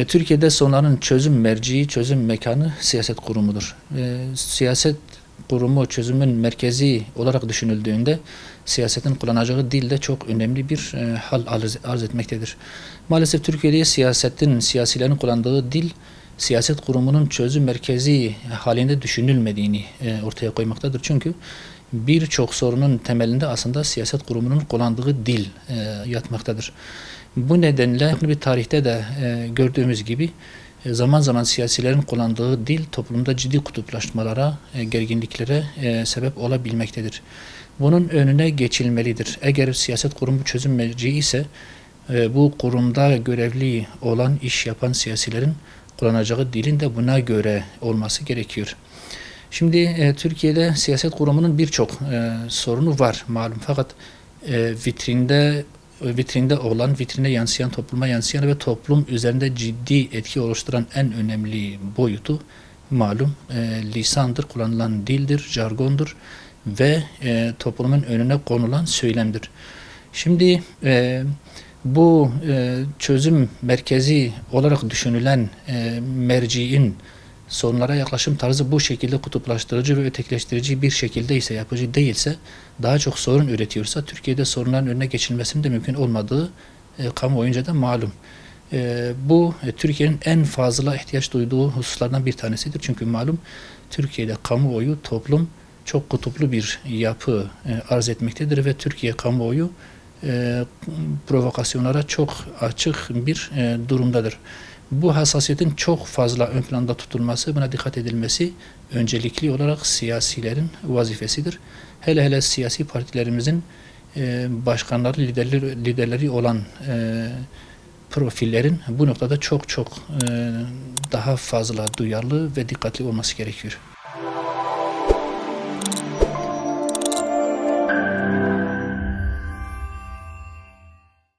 Türkiye'de sorunların çözüm merciği, çözüm mekanı siyaset kurumudur. Siyaset kurumu çözümün merkezi olarak düşünüldüğünde siyasetin kullanacağı dil de çok önemli bir hal arz etmektedir. Maalesef Türkiye'de siyasilerin kullandığı dil siyaset kurumunun çözüm merkezi halinde düşünülmediğini ortaya koymaktadır. Çünkü birçok sorunun temelinde aslında siyaset kurumunun kullandığı dil yatmaktadır. Bu nedenle bir tarihte de gördüğümüz gibi zaman zaman siyasilerin kullandığı dil toplumda ciddi kutuplaşmalara, gerginliklere sebep olabilmektedir. Bunun önüne geçilmelidir. Eğer siyaset kurumu çözüm merciği ise bu kurumda görevli olan, iş yapan siyasilerin kullanacağı dilin de buna göre olması gerekiyor. Şimdi Türkiye'de siyaset kurumunun birçok sorunu var malum, fakat vitrinde olan, vitrine yansıyan, topluma yansıyan ve toplum üzerinde ciddi etki oluşturan en önemli boyutu malum lisandır, kullanılan dildir, jargondur ve toplumun önüne konulan söylemdir. Şimdi bu çözüm merkezi olarak düşünülen merciğin sorunlara yaklaşım tarzı bu şekilde kutuplaştırıcı ve ötekileştirici bir şekilde ise, yapıcı değilse, daha çok sorun üretiyorsa Türkiye'de sorunların önüne geçilmesinin de mümkün olmadığı kamuoyunca da malum. Bu Türkiye'nin en fazla ihtiyaç duyduğu hususlardan bir tanesidir. Çünkü malum Türkiye'de kamuoyu, toplum çok kutuplu bir yapı arz etmektedir ve Türkiye kamuoyu provokasyonlara çok açık bir durumdadır. Bu hassasiyetin çok fazla ön planda tutulması, buna dikkat edilmesi öncelikli olarak siyasilerin vazifesidir. Hele hele siyasi partilerimizin başkanları, liderleri olan profillerin bu noktada çok daha fazla duyarlı ve dikkatli olması gerekiyor.